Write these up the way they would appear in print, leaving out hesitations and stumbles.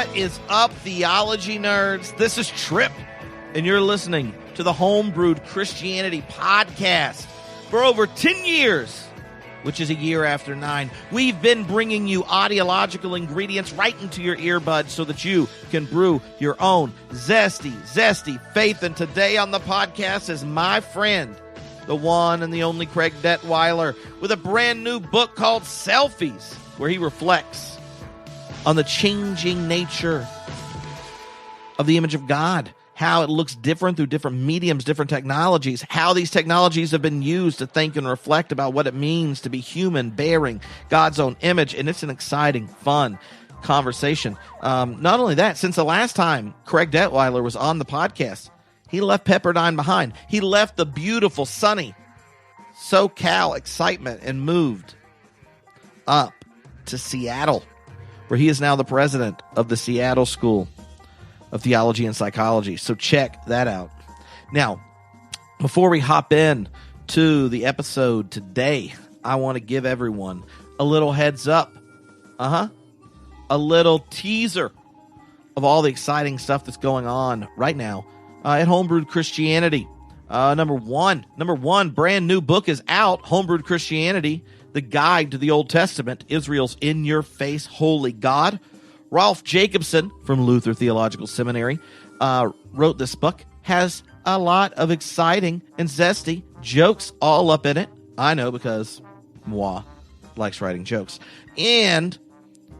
What is up, theology nerds? This is Trip, and you're listening to the Homebrewed Christianity podcast. For over 10 years, which is a year after 9, we've been bringing you audiological ingredients right into your earbuds so that you can brew your own zesty faith. And today on the podcast is my friend, the one and the only Craig Detweiler, with a brand new book called Selfies, where he reflects on the changing nature of the image of God, how it looks different through different mediums, different technologies, how these technologies have been used to think and reflect about what it means to be human, bearing God's own image. And it's an exciting, fun conversation. Not only that, since the last time Craig Detweiler was on the podcast, he left Pepperdine behind. He left the beautiful, sunny SoCal excitement and moved up to Seattle, where he is now the president of the Seattle School of Theology and Psychology. So check that out. Now, before we hop in to the episode today, I want to give everyone a little heads up. A little teaser of all the exciting stuff that's going on right now at Homebrewed Christianity. Number one, brand new book is out, Homebrewed Christianity, the Guide to the Old Testament, Israel's in-your-face holy God. Rolf Jacobson from Luther Theological Seminary wrote this book. Has a lot of exciting and zesty jokes all up in it. I know, because moi likes writing jokes. And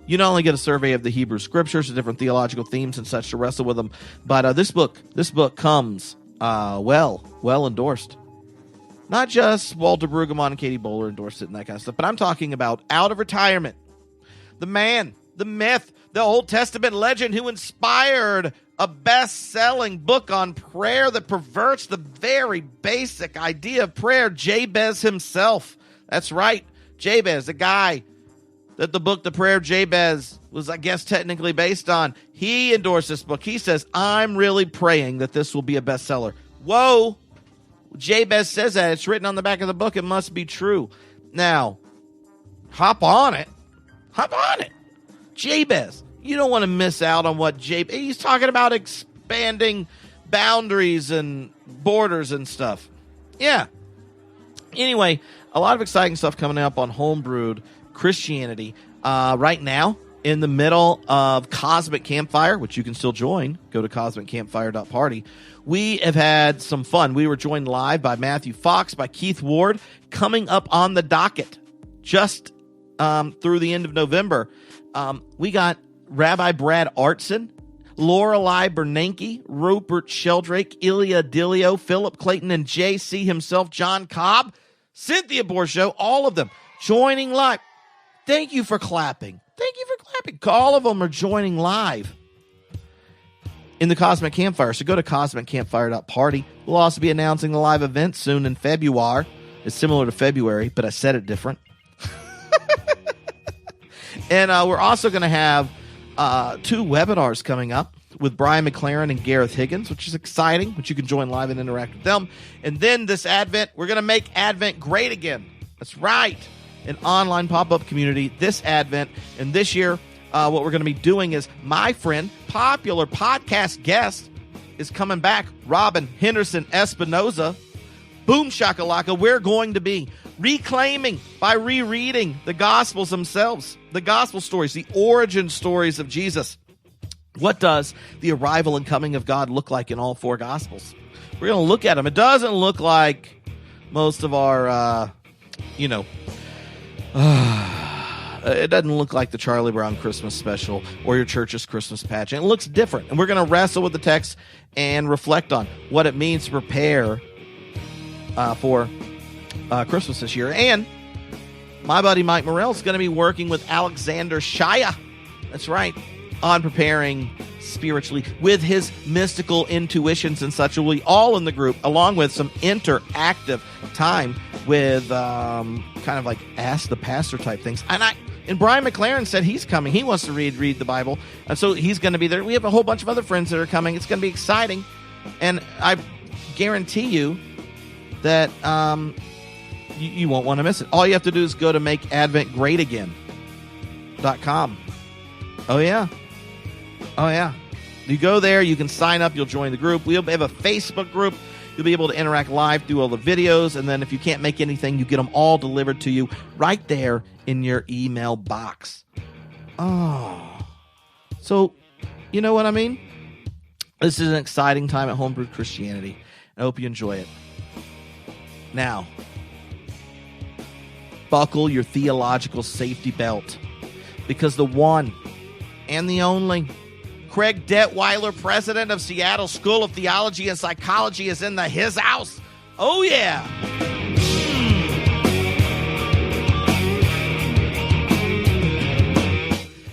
you not only get a survey of the Hebrew Scriptures, the different theological themes and such to wrestle with them, but this book comes well endorsed. Not just Walter Brueggemann and Katie Bowler endorsed it and that kind of stuff, but I'm talking about out of retirement, the man, the myth, the Old Testament legend who inspired a best-selling book on prayer that perverts the very basic idea of prayer, Jabez himself. That's right, Jabez, the guy that the book, The Prayer of Jabez, was, I guess, technically based on. He endorsed this book. He says, I'm really praying that this will be a bestseller. Whoa! Jabez says that. It's written on the back of the book. It must be true. Now, hop on it. Jabez. You don't want to miss out on what Jabez... He's talking about expanding boundaries and borders and stuff. Yeah. Anyway, a lot of exciting stuff coming up on Homebrewed Christianity. Right now, in the middle of Cosmic Campfire, which you can still join. Go to cosmiccampfire.party. We have had some fun. We were joined live by Matthew Fox, by Keith Ward, coming up on the docket just through the end of November. We got Rabbi Brad Artson, Lorelei Bernanke, Rupert Sheldrake, Ilya Dilio, Philip Clayton, and JC himself, John Cobb, Cynthia Bourgeau, all of them joining live. Thank you for clapping. All of them are joining live in the Cosmic Campfire. So go to cosmiccampfire.party. We'll also be announcing the live event soon in February. It's similar to February, but I said it different. And we're also going to have 2 webinars coming up with Brian McLaren and Gareth Higgins, which is exciting, which you can join live and interact with them. And then this Advent, we're going to make Advent great again. That's right. An online pop-up community this Advent. And this year, what we're going to be doing is my friend, popular podcast guest, is coming back, Robin Henderson Espinoza. Boom shakalaka, we're going to be reclaiming by rereading the Gospels themselves, the Gospel stories, the origin stories of Jesus. What does the arrival and coming of God look like in all 4 Gospels? We're going to look at them. It doesn't look like most of our, it doesn't look like the Charlie Brown Christmas special or your church's Christmas pageant. It looks different. And we're going to wrestle with the text and reflect on what it means to prepare for Christmas this year. And my buddy Mike Morrell is going to be working with Alexander Shaya. That's right. On preparing spiritually with his mystical intuitions and such. We'll be all in the group, along with some interactive time with kind of like Ask the Pastor type things. And Brian McLaren said he's coming. He wants to read the Bible. And so he's going to be there. We have a whole bunch of other friends that are coming. It's going to be exciting. And I guarantee you that you won't want to miss it. All you have to do is go to makeadventgreatagain.com. Oh, yeah. Oh, yeah. You go there, you can sign up, you'll join the group. We'll have a Facebook group. You'll be able to interact live through all the videos, and then if you can't make anything, you get them all delivered to you right there in your email box. Oh. So, you know what I mean? This is an exciting time at Homebrewed Christianity. I hope you enjoy it. Now, buckle your theological safety belt, because the one and the only Craig Detweiler, president of Seattle School of Theology and Psychology, is in his house. Oh, yeah.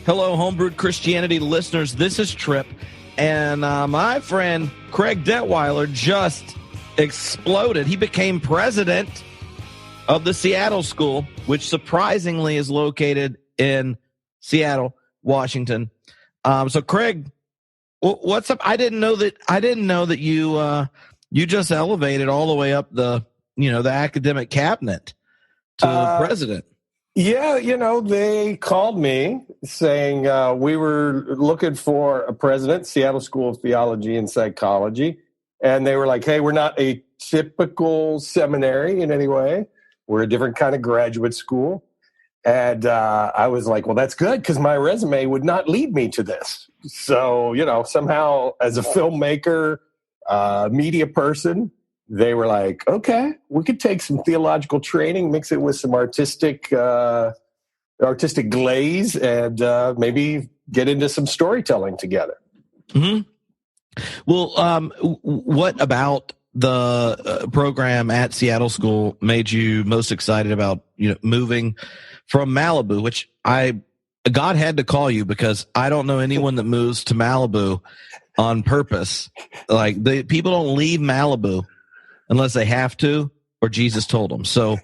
Hello, Homebrewed Christianity listeners. This is Trip, and my friend Craig Detweiler just exploded. He became president of the Seattle School, which surprisingly is located in Seattle, Washington. So Craig, what's up? I didn't know that you just elevated all the way up the academic cabinet to president. Yeah, they called me saying we were looking for a president, Seattle School of Theology and Psychology, and they were like, "Hey, we're not a typical seminary in any way. We're a different kind of graduate school." And I was like, well, that's good, because my resume would not lead me to this. So, somehow as a filmmaker, media person, they were like, okay, we could take some theological training, mix it with some artistic glaze, and maybe get into some storytelling together. Mm-hmm. Well, what about the program at Seattle School made you most excited about moving from Malibu, which God had to call you, because I don't know anyone that moves to Malibu on purpose. Like, people don't leave Malibu unless they have to or Jesus told them. So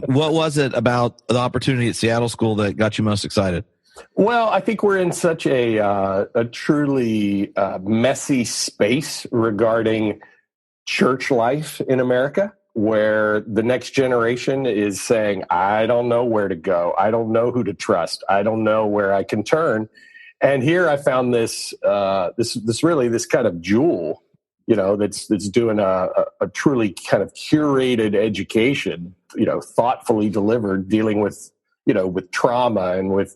what was it about the opportunity at Seattle School that got you most excited? Well, I think we're in such a truly messy space regarding church life in America, where the next generation is saying, I don't know where to go. I don't know who to trust. I don't know where I can turn. And here I found this kind of jewel, that's doing a truly kind of curated education, thoughtfully delivered, dealing with trauma and with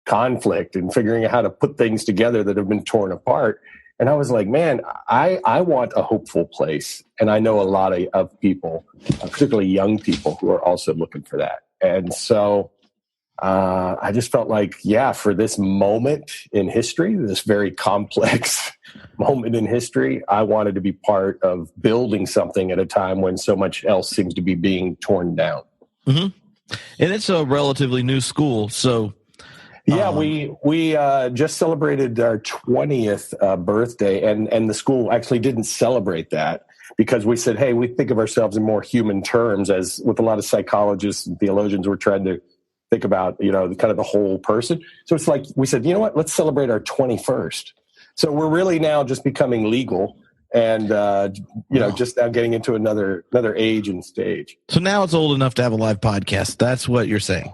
conflict and figuring out how to put things together that have been torn apart. And I was like, man, I want a hopeful place. And I know a lot of people, particularly young people, who are also looking for that. And so I just felt like, for this moment in history, this very complex moment in history, I wanted to be part of building something at a time when so much else seems to be being torn down. Mm-hmm. And it's a relatively new school, so... Yeah, we just celebrated our 20th birthday, and the school actually didn't celebrate that, because we said, hey, we think of ourselves in more human terms, as with a lot of psychologists and theologians, we're trying to think about, kind of the whole person. So it's like, we said, you know what, let's celebrate our 21st. So we're really now just becoming legal and, just now getting into another age and stage. So now it's old enough to have a live podcast. That's what you're saying.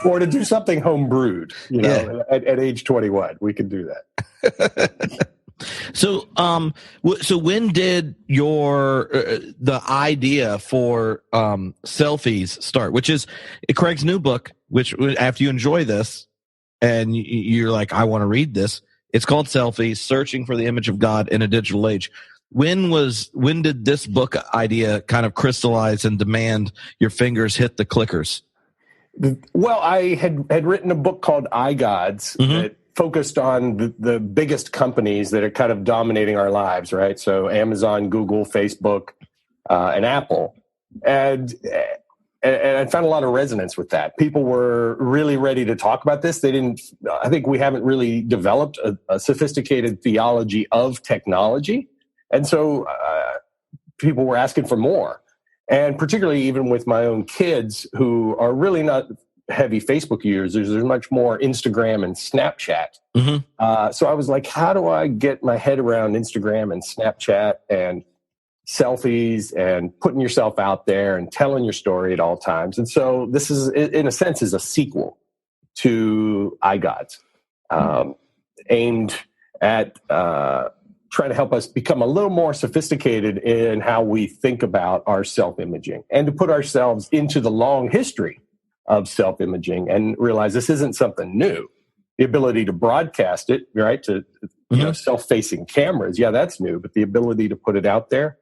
Or to do something homebrewed, at age 21, we can do that. So when did the idea for Selfies start, which is Craig's new book, which after you enjoy this and you're like, I want to read this, it's called Selfies, Searching for the Image of God in a Digital Age. When did this book idea kind of crystallize and demand your fingers hit the clickers? Well, I had written a book called iGods that focused on the biggest companies that are kind of dominating our lives, right? So Amazon, Google, Facebook, and Apple. And I found a lot of resonance with that. People were really ready to talk about this. I think we haven't really developed a sophisticated theology of technology. And so people were asking for more. And particularly even with my own kids, who are really not heavy Facebook users, there's much more Instagram and Snapchat. Mm-hmm. So I was like, how do I get my head around Instagram and Snapchat and selfies and putting yourself out there and telling your story at all times? And so this is, in a sense, is a sequel to iGods. aimed at trying to help us become a little more sophisticated in how we think about our self-imaging and to put ourselves into the long history of self-imaging and realize this isn't something new. The ability to broadcast it, right, to self-facing cameras, that's new, but the ability to put it out there,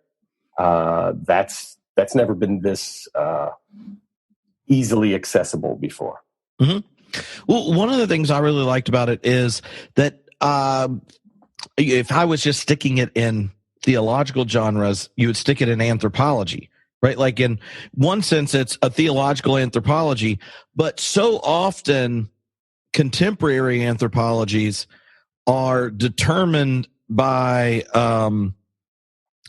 that's never been this easily accessible before. Mm-hmm. Well, one of the things I really liked about it is that if I was just sticking it in theological genres, you would stick it in anthropology, right? Like in one sense, it's a theological anthropology, but so often contemporary anthropologies are determined by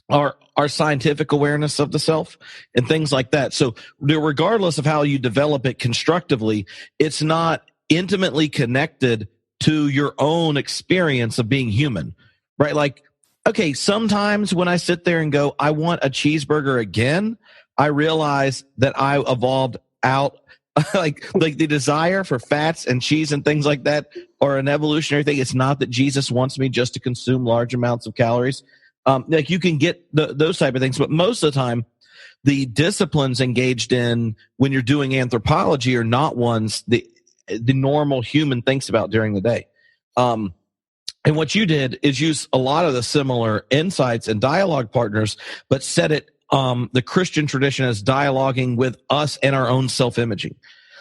our scientific awareness of the self and things like that. So regardless of how you develop it constructively, it's not intimately connected to your own experience of being human, right? Like, okay, sometimes when I sit there and go, I want a cheeseburger again, I realize that I evolved out like the desire for fats and cheese and things like that are an evolutionary thing. It's not that Jesus wants me just to consume large amounts of calories. Like you can get those type of things, but most of the time, the disciplines engaged in when you're doing anthropology are not ones the normal human thinks about during the day. And what you did is use a lot of the similar insights and dialogue partners, but set it the Christian tradition as dialoguing with us and our own self-imaging.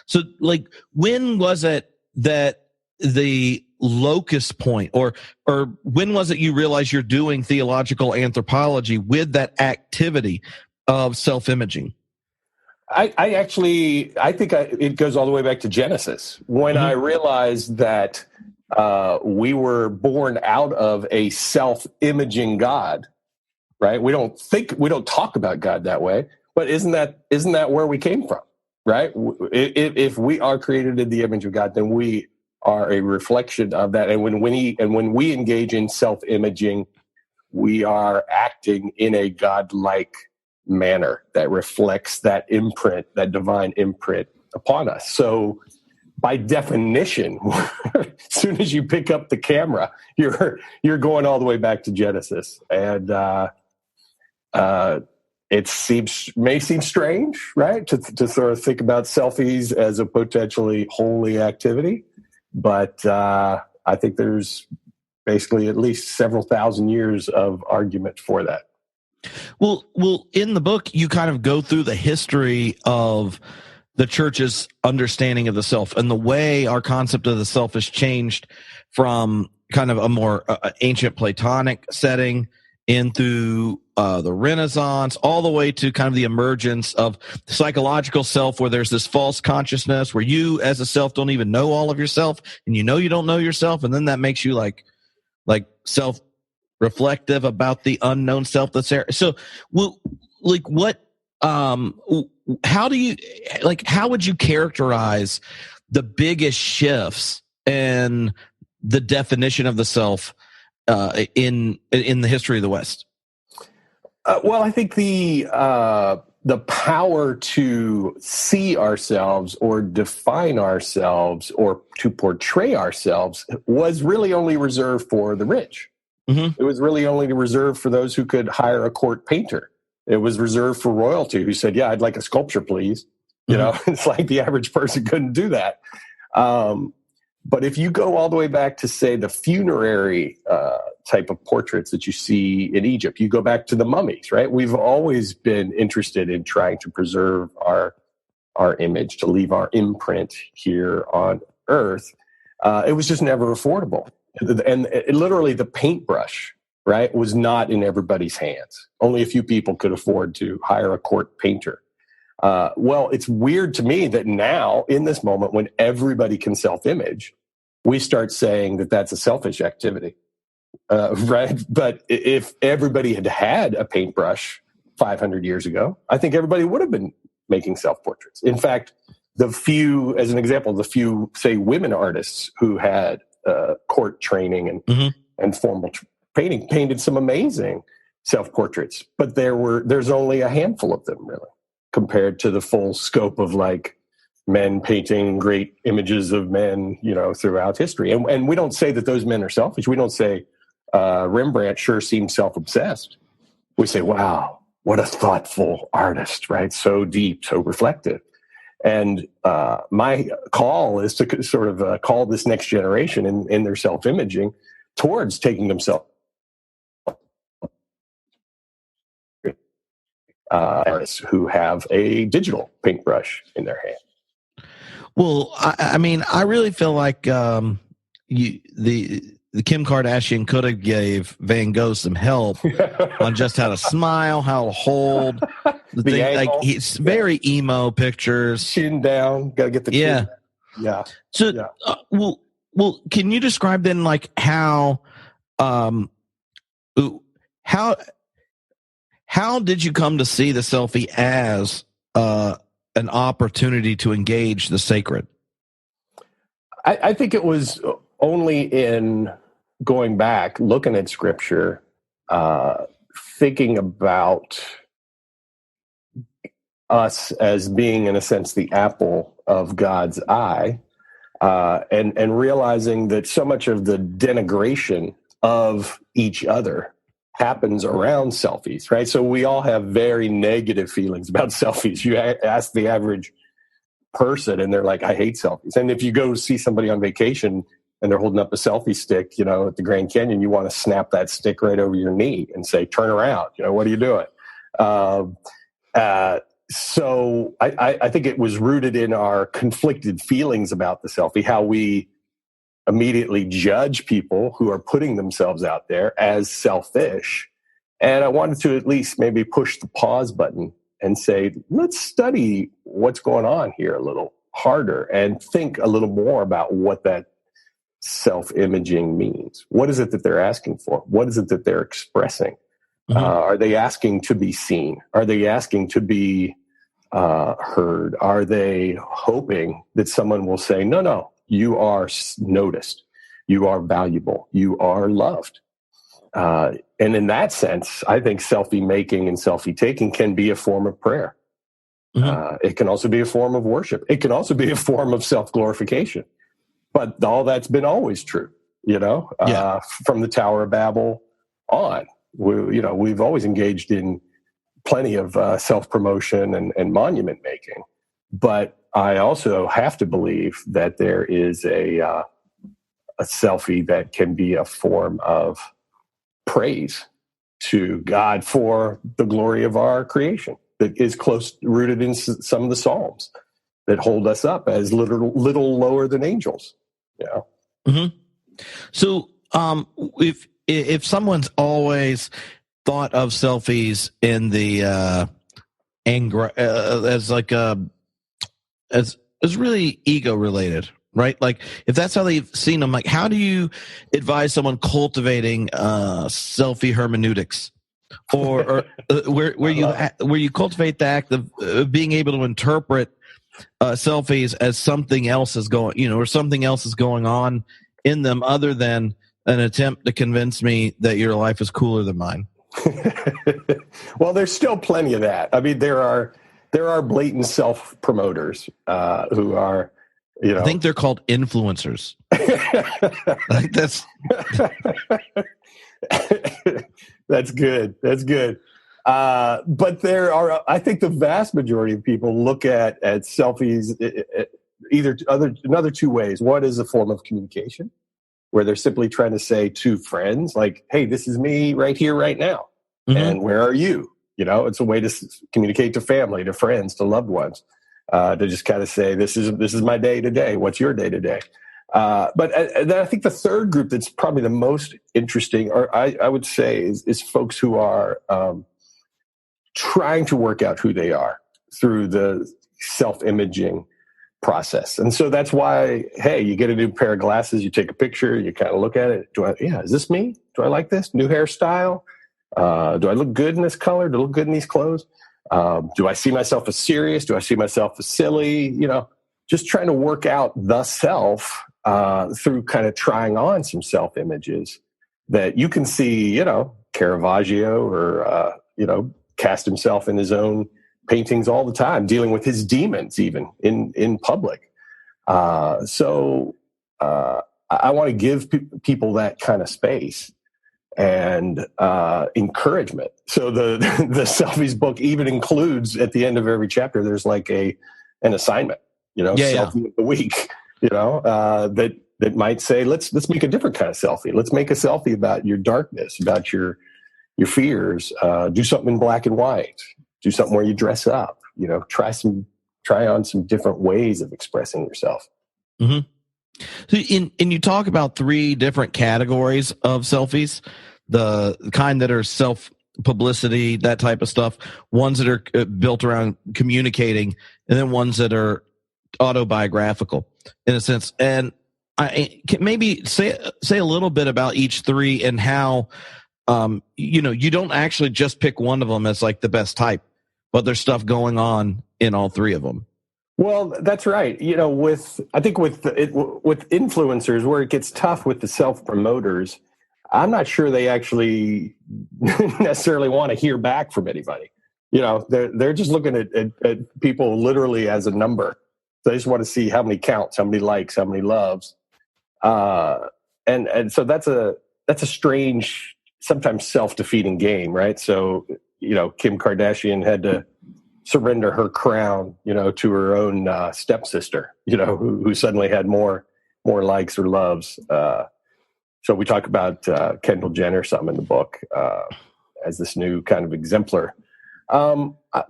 So, like, when was it that the locus point, or when was it you realized you're doing theological anthropology with that activity of self-imaging? I think it goes all the way back to Genesis when I realized that we were born out of a self-imaging God, right? We don't talk about God that way, but isn't that where we came from, right? If we are created in the image of God, then we are a reflection of that. And when we engage in self-imaging, we are acting in a God-like manner that reflects that imprint, that divine imprint upon us. So by definition, as soon as you pick up the camera, you're going all the way back to Genesis. And it may seem strange, right, to sort of think about selfies as a potentially holy activity, but I think there's basically at least several thousand years of argument for that. Well, in the book, you kind of go through the history of the church's understanding of the self and the way our concept of the self has changed from kind of a more ancient Platonic setting into the Renaissance, all the way to kind of the emergence of psychological self, where there's this false consciousness where you as a self don't even know all of yourself, and you don't know yourself, and then that makes you like self-reflective about the unknown self that's there. So, well, like what? How would you characterize the biggest shifts in the definition of the self in the history of the West? Well, I think the power to see ourselves or define ourselves or to portray ourselves was really only reserved for the rich. Mm-hmm. It was really only reserved for those who could hire a court painter. It was reserved for royalty, who said, "Yeah, I'd like a sculpture, please." You know, it's like the average person couldn't do that. But if you go all the way back to, say, the funerary type of portraits that you see in Egypt, you go back to the mummies, right? We've always been interested in trying to preserve our image, to leave our imprint here on Earth. It was just never affordable. And literally the paintbrush, right, was not in everybody's hands. Only a few people could afford to hire a court painter. Well, it's weird to me that now, in this moment, when everybody can self-image, we start saying that that's a selfish activity, right? But if everybody had a paintbrush 500 years ago, I think everybody would have been making self-portraits. In fact, the few, say, women artists who had court training and formal painting painted some amazing self-portraits, but there's only a handful of them, really, compared to the full scope of, like, men painting great images of men, throughout history. And we don't say that those men are selfish. We don't say Rembrandt sure seemed self-obsessed. We say, wow, what a thoughtful artist, right? So deep, so reflective. And my call is to sort of call this next generation in their self-imaging towards taking themselves artists who have a digital paintbrush in their hand. Well, I mean, I really feel like the Kim Kardashian could have gave Van Gogh some help on just how to smile, how to hold the thing. Angle. Like, it's very emo pictures, chin down. Got to get the chin. Yeah. So, well, can you describe then, like, how did you come to see the selfie as an opportunity to engage the sacred? I think it was only in going back, looking at Scripture, thinking about us as being, in a sense, the apple of God's eye, and realizing that so much of the denigration of each other happens around selfies, right? So we all have very negative feelings about selfies. You ask the average person and they're like, I hate selfies. And if you go see somebody on vacation and they're holding up a selfie stick, at the Grand Canyon, you want to snap that stick right over your knee and say, turn around, what are you doing? So I think it was rooted in our conflicted feelings about the selfie, how we immediately judge people who are putting themselves out there as selfish. And I wanted to at least maybe push the pause button and say, let's study what's going on here a little harder and think a little more about what that self-imaging means. What is it that they're asking for? What is it that they're expressing? Mm-hmm. Are they asking to be seen? Are they asking to be heard? Are they hoping that someone will say, no, you are noticed, you are valuable, you are loved? And in that sense, I think selfie making and selfie taking can be a form of prayer. Mm-hmm. It can also be a form of worship. It can also be a form of self-glorification. But all that's been always true, from the Tower of Babel on. We've always engaged in plenty of self-promotion and monument making. But I also have to believe that there is a selfie that can be a form of praise to God for the glory of our creation that is close rooted in some of the Psalms that hold us up as little lower than angels. Mm-hmm. So if someone's always thought of selfies in the anger as like as really ego related, right? Like, if that's how they've seen them, like, how do you advise someone cultivating selfie hermeneutics, or where you cultivate the act of being able to interpret selfies as something else is going, or something else is going on in them other than an attempt to convince me that your life is cooler than mine? Well, there's still plenty of that. I mean, there are blatant self-promoters who are, I think they're called influencers. I think that's good. That's good. But there are, I think the vast majority of people look at selfies in other two ways. One is a form of communication, where they're simply trying to say to friends, like, hey, this is me right here, right now. Mm-hmm. And where are you? It's a way to communicate to family, to friends, to loved ones, to just kind of say, this is my day today. What's your day today? But then I think the third group that's probably the most interesting, or I would say, is folks who are trying to work out who they are through the self-imaging process. And so that's why, hey, you get a new pair of glasses, you take a picture, you kind of look at it. Is this me? Do I like this? New hairstyle? Do I look good in this color? Do I look good in these clothes? Do I see myself as serious? Do I see myself as silly? Just trying to work out the self through kind of trying on some self-images that you can see, Caravaggio or, cast himself in his own paintings all the time, dealing with his demons even in public. So I want to give people that kind of space and encouragement. So the Selfies book even includes at the end of every chapter, there's like an assignment, selfie of the week, that might say, let's make a different kind of selfie. Let's make a selfie about your darkness, about your fears. Do something in black and white. Do something where you dress up. Try on some different ways of expressing yourself. Mm-hmm. So you talk about 3 different categories of selfies, the kind that are self-publicity, that type of stuff, ones that are built around communicating, and then ones that are autobiographical in a sense. And I can maybe say a little bit about each 3 and how, you don't actually just pick one of them as like the best type, but there's stuff going on in all 3 of them. Well, that's right. With influencers, where it gets tough with the self-promoters, I'm not sure they actually necessarily want to hear back from anybody. They're just looking at people literally as a number. They just want to see how many counts, how many likes, how many loves. And so that's a strange, sometimes self-defeating game, right? So, Kim Kardashian had to surrender her crown, to her own stepsister, who suddenly had more likes or loves. So we talk about Kendall Jenner some in the book as this new kind of exemplar.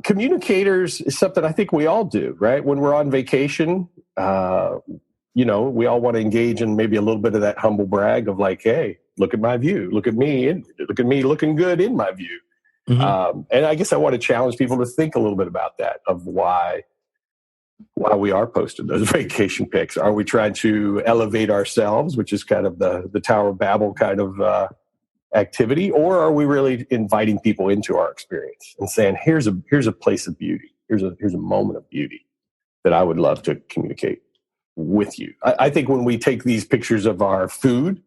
Communicators is something I think we all do, right? When we're on vacation, we all want to engage in maybe a little bit of that humble brag of like, hey, look at my view, look at me looking good in my view. Mm-hmm. And I guess I want to challenge people to think a little bit about that, of why we are posting those vacation pics. Are we trying to elevate ourselves, which is kind of the Tower of Babel kind of activity, or are we really inviting people into our experience and saying, here's a place of beauty, here's a moment of beauty that I would love to communicate with you. I think when we take these pictures of our food,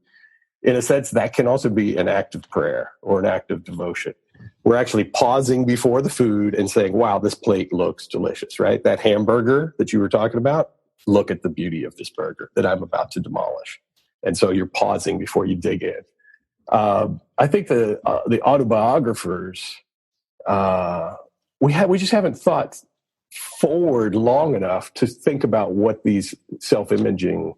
in a sense, that can also be an act of prayer or an act of devotion. We're actually pausing before the food and saying, wow, this plate looks delicious, right? That hamburger that you were talking about, look at the beauty of this burger that I'm about to demolish. And so you're pausing before you dig in. I think the autobiographers, we just haven't thought forward long enough to think about what these self-imaging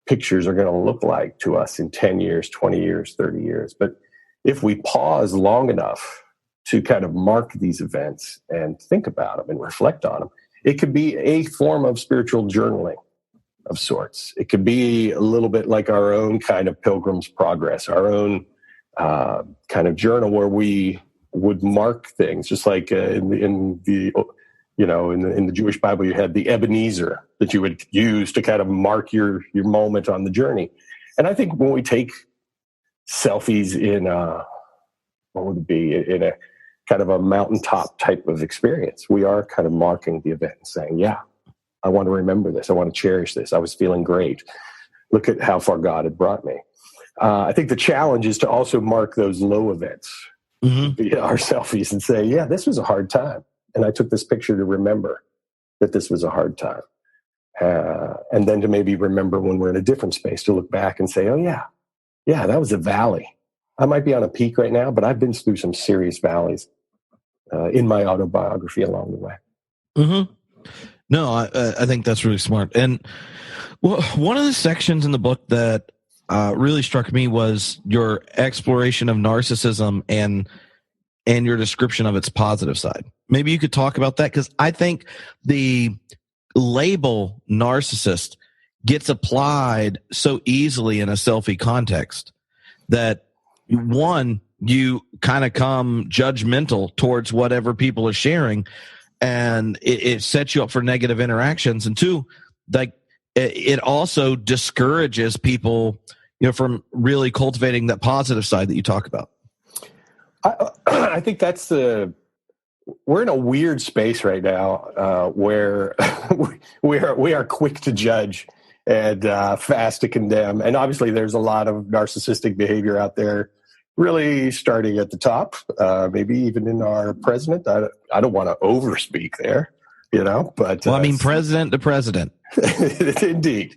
pictures are going to look like to us in 10 years, 20 years, 30 years. But if we pause long enough to kind of mark these events and think about them and reflect on them, it could be a form of spiritual journaling of sorts. It could be a little bit like our own kind of Pilgrim's Progress, our own kind of journal where we would mark things, just like in the Jewish Bible, you had the Ebenezer that you would use to kind of mark your moment on the journey. And I think when we take selfies in in a kind of a mountaintop type of experience, we are kind of marking the event and saying, yeah, I want to remember this. I want to cherish this. I was feeling great. Look at how far God had brought me. I think the challenge is to also mark those low events, via our selfies, and say, yeah, this was a hard time. And I took this picture to remember that this was a hard time. And then to maybe remember when we're in a different space to look back and say, oh, yeah, that was a valley. I might be on a peak right now, but I've been through some serious valleys in my autobiography along the way. Mm-hmm. No, I think that's really smart. And one of the sections in the book that really struck me was your exploration of narcissism and your description of its positive side. Maybe you could talk about that, because I think the label narcissist gets applied so easily in a selfie context that, one, you kind of come judgmental towards whatever people are sharing, and it sets you up for negative interactions. And two, like, it also discourages people, from really cultivating that positive side that you talk about. I think that's we're in a weird space right now where we are quick to judge and fast to condemn. And obviously there's a lot of narcissistic behavior out there really starting at the top, maybe even in our president. I don't want to overspeak there, but well, I mean, president to president. Indeed.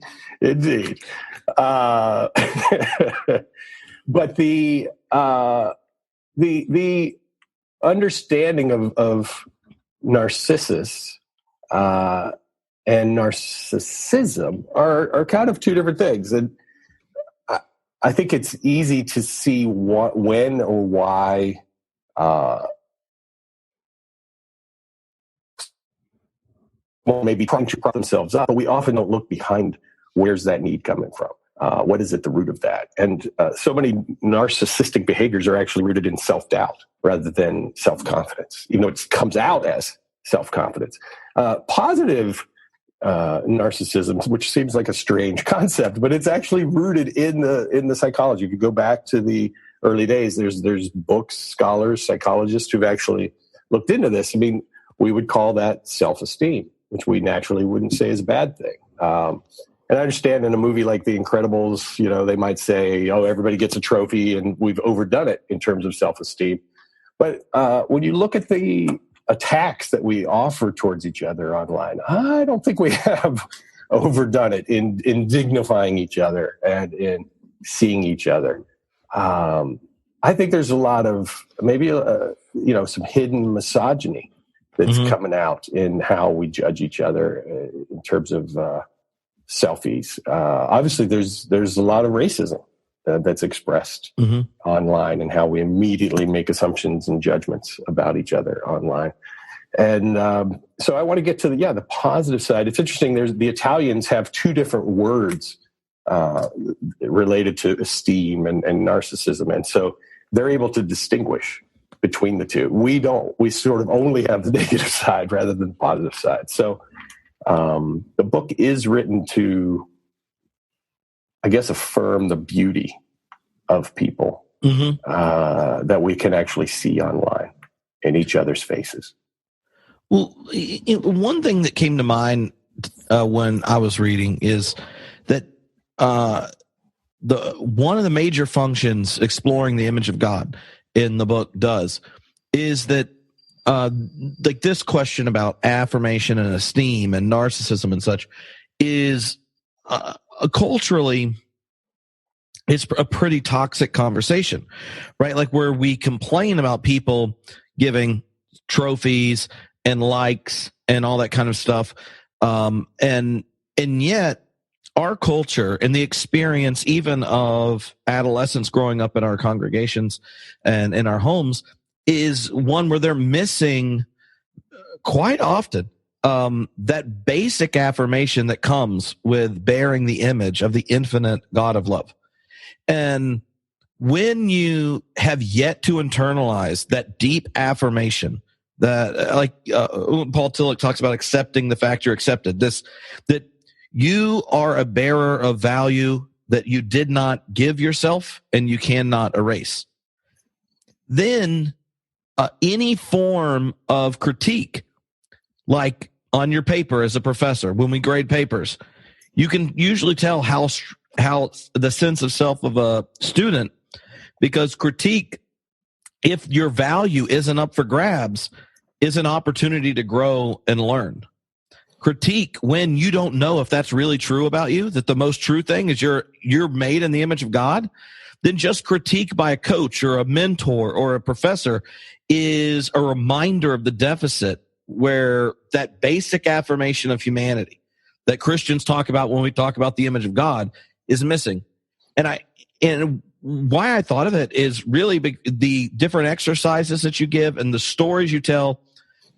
But the understanding of Narcissus and narcissism are kind of two different things, and I think it's easy to see when or why maybe trying to prop themselves up, but we often don't look behind where's that need coming from. What is at the root of that? And so many narcissistic behaviors are actually rooted in self-doubt rather than self-confidence, even though it comes out as self-confidence. Positive narcissism, which seems like a strange concept, but it's actually rooted in the psychology. If you go back to the early days, there's books, scholars, psychologists who've actually looked into this. I mean, we would call that self-esteem, which we naturally wouldn't say is a bad thing. And I understand in a movie like The Incredibles, they might say, oh, everybody gets a trophy and we've overdone it in terms of self-esteem. But when you look at the attacks that we offer towards each other online, I don't think we have overdone it in dignifying each other and in seeing each other. I think there's a lot of maybe some hidden misogyny that's coming out in how we judge each other in terms of selfies. Obviously, there's a lot of racism that's expressed online and how we immediately make assumptions and judgments about each other online. And so I want to get to the positive side. It's interesting. The Italians have two different words related to esteem and narcissism. And so they're able to distinguish between the two. We don't. We sort of only have the negative side rather than the positive side. So the book is written to, I guess, affirm the beauty of people that we can actually see online in each other's faces. Well, one thing that came to mind when I was reading is that one of the major functions exploring the image of God in the book is that like this question about affirmation and esteem and narcissism and such is culturally, it's a pretty toxic conversation, right? Like where we complain about people giving trophies and likes and all that kind of stuff. And yet our culture and the experience even of adolescents growing up in our congregations and in our homes is one where they're missing quite often that basic affirmation that comes with bearing the image of the infinite God of love. And when you have yet to internalize that deep affirmation that Paul Tillich talks about accepting the fact you're accepted, that you are a bearer of value that you did not give yourself and you cannot erase, then any form of critique, like on your paper as a professor, when we grade papers, you can usually tell how the sense of self of a student, because critique, if your value isn't up for grabs, is an opportunity to grow and learn. Critique, when you don't know if that's really true about you, that the most true thing is you're made in the image of God, then just critique by a coach or a mentor or a professor is a reminder of the deficit where that basic affirmation of humanity that Christians talk about when we talk about the image of God is missing. And why I thought of it is really the different exercises that you give and the stories you tell.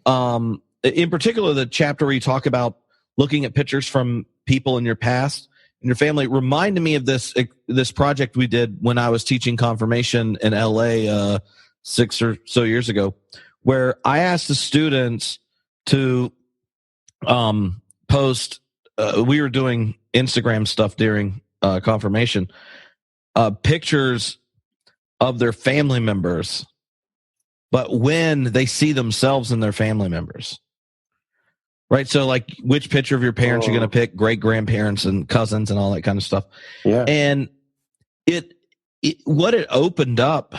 In particular, the chapter where you talk about looking at pictures from people in your past and your family reminded me of this project we did when I was teaching confirmation in LA 6 or so years ago, where I asked the students to post. We were doing Instagram stuff during confirmation, pictures of their family members, but when they see themselves and their family members. Right. So like which picture of your parents you're going to pick, great grandparents and cousins and all that kind of stuff. Yeah. And what it opened up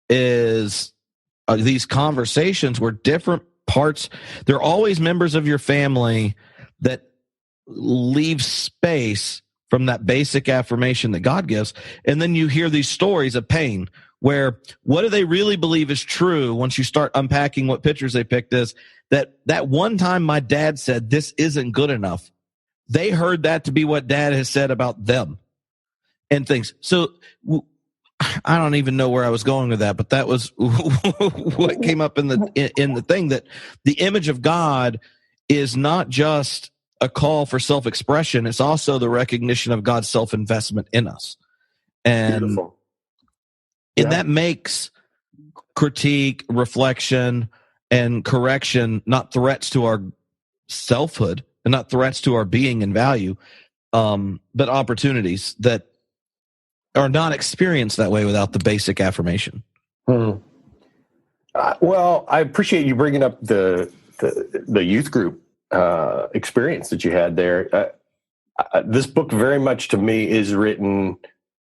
is these conversations where different parts, there are always members of your family that leave space from that basic affirmation that God gives. And then you hear these stories of pain where what do they really believe is true once you start unpacking what pictures they picked is that one time my dad said, this isn't good enough. They heard that to be what dad has said about them and things. So I don't even know where I was going with that, but that was what came up in the thing, that the image of God is not just a call for self-expression. It's also the recognition of God's self-investment in us. And, Beautiful. And that makes critique, reflection, and correction not threats to our selfhood and not threats to our being and value, but opportunities that are not experienced that way without the basic affirmation. Well, I appreciate you bringing up the youth group experience that you had there. This book very much to me is written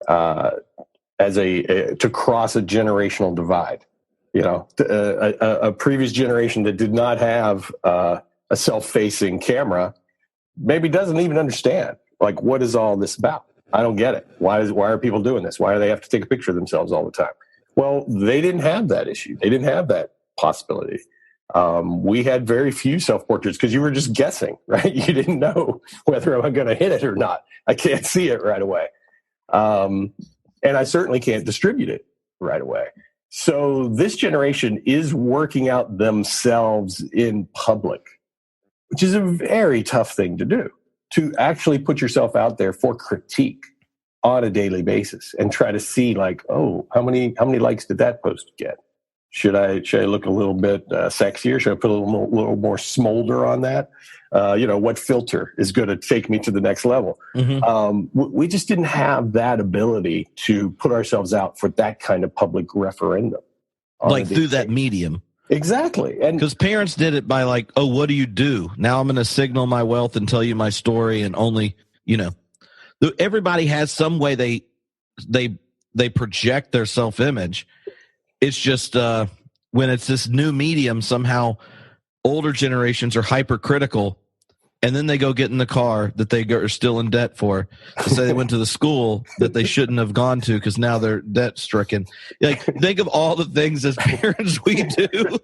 as to cross a generational divide. You know, a previous generation that did not have a self-facing camera maybe doesn't even understand, like, what is all this about? I don't get it. Why are people doing this? Why do they have to take a picture of themselves all the time? Well, they didn't have that issue. They didn't have that possibility. We had very few self-portraits because you were just guessing, right? You didn't know whether I'm going to hit it or not. I can't see it right away. And I certainly can't distribute it right away. So this generation is working out themselves in public, which is a very tough thing to do, to actually put yourself out there for critique on a daily basis and try to see, like, oh, how many likes did that post get? Should I look a little bit sexier? Should I put a little more smolder on that? What filter is going to take me to the next level? Mm-hmm. We just didn't have that ability to put ourselves out for that kind of public referendum. Like through that medium. Exactly. And because parents did it by like, oh, what do you do? Now I'm going to signal my wealth and tell you my story, and only, everybody has some way they project their self-image. It's just when it's this new medium, somehow older generations are hypercritical, and then they go get in the car that they are still in debt for to say they went to the school that they shouldn't have gone to because now they're debt stricken. Like, think of all the things as parents we do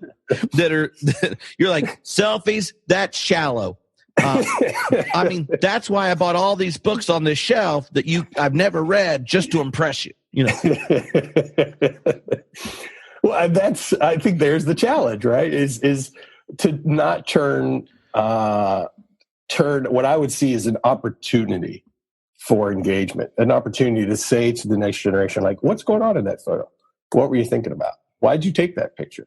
that you're like, selfies, that's shallow. I mean, that's why I bought all these books on this shelf that I've never read just to impress you. Well, I think there's the challenge, right? Is to not turn what I would see as an opportunity for engagement, an opportunity to say to the next generation, like, what's going on in that photo? What were you thinking about? Why'd you take that picture?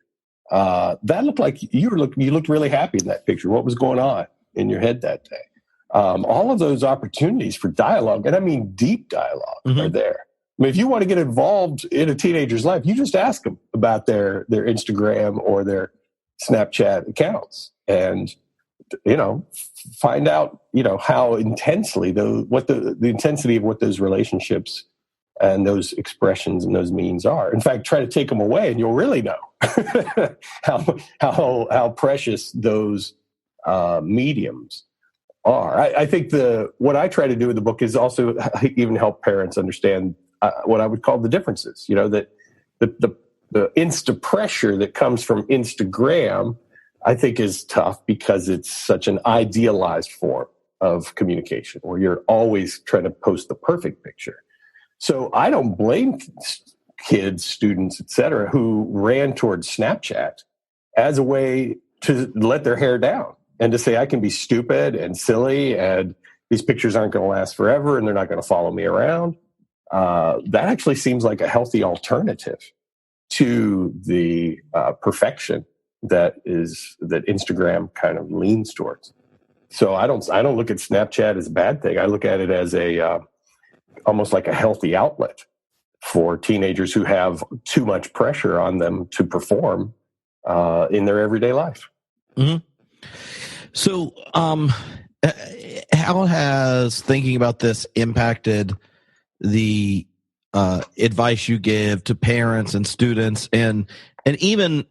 That looked like you looked really happy in that picture. What was going on in your head that day? All of those opportunities for dialogue, and I mean deep dialogue, mm-hmm. are there. I mean, if you want to get involved in a teenager's life, you just ask them about their Instagram or their Snapchat accounts, and find out how intensely the intensity of what those relationships and those expressions and those means are. In fact, try to take them away, and you'll really know how precious those mediums are. I think what I try to do with the book is also even help parents understand what I would call the differences. That the Insta pressure that comes from Instagram, I think, is tough because it's such an idealized form of communication where you're always trying to post the perfect picture. So I don't blame kids, students, etc., who ran towards Snapchat as a way to let their hair down and to say, I can be stupid and silly, and these pictures aren't going to last forever, and they're not going to follow me around. That actually seems like a healthy alternative to the perfection that Instagram kind of leans towards. So I don't look at Snapchat as a bad thing. I look at it as almost like a healthy outlet for teenagers who have too much pressure on them to perform in their everyday life. Mm-hmm. So, how has thinking about this impacted the advice you give to parents and students and even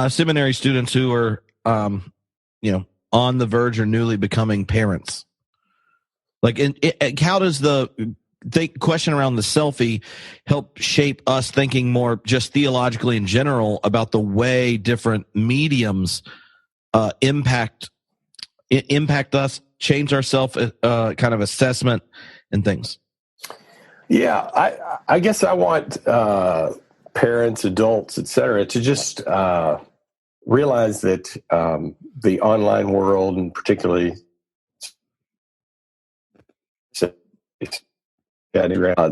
seminary students who are on the verge or newly becoming parents? Like, how does the question around the selfie help shape us thinking more just theologically in general about the way different mediums impact us, change our self kind of assessment and things? Yeah, I guess I want parents, adults, et cetera, to just realize that the online world, and particularly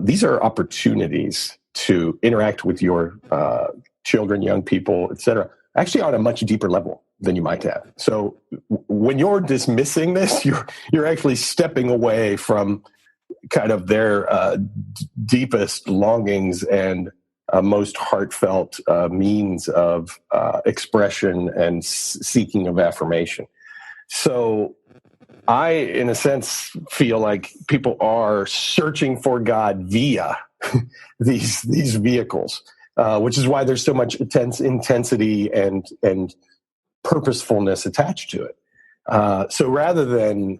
these are opportunities to interact with your children, young people, et cetera, actually on a much deeper level than you might have. So when you're dismissing this, you're actually stepping away from kind of their deepest longings and most heartfelt means of expression and seeking of affirmation. So I, in a sense, feel like people are searching for God via these vehicles, which is why there's so much intensity and purposefulness attached to it. So rather than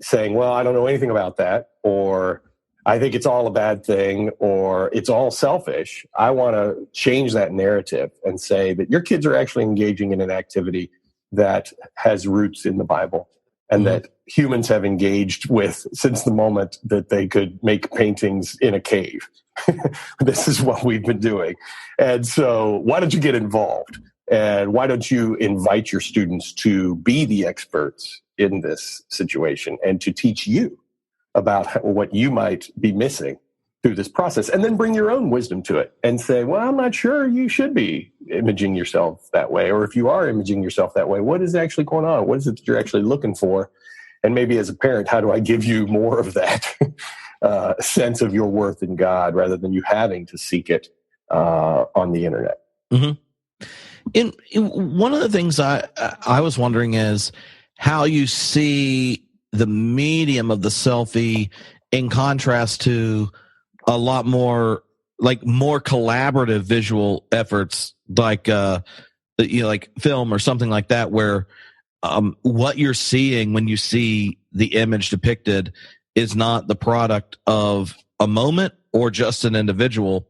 saying, well, I don't know anything about that, or I think it's all a bad thing, or it's all selfish, I want to change that narrative and say that your kids are actually engaging in an activity that has roots in the Bible and that humans have engaged with since the moment that they could make paintings in a cave. This is what we've been doing. And so why don't you get involved? And why don't you invite your students to be the experts in this situation and to teach you about what you might be missing through this process, and then bring your own wisdom to it and say, well, I'm not sure you should be imaging yourself that way. Or if you are imaging yourself that way, what is actually going on? What is it that you're actually looking for? And maybe as a parent, how do I give you more of that sense of your worth in God rather than you having to seek it on the internet? Mm-hmm. In one of the things I was wondering is how you see the medium of the selfie in contrast to a lot more collaborative visual efforts like film or something like that, where what you're seeing when you see the image depicted is not the product of a moment or just an individual,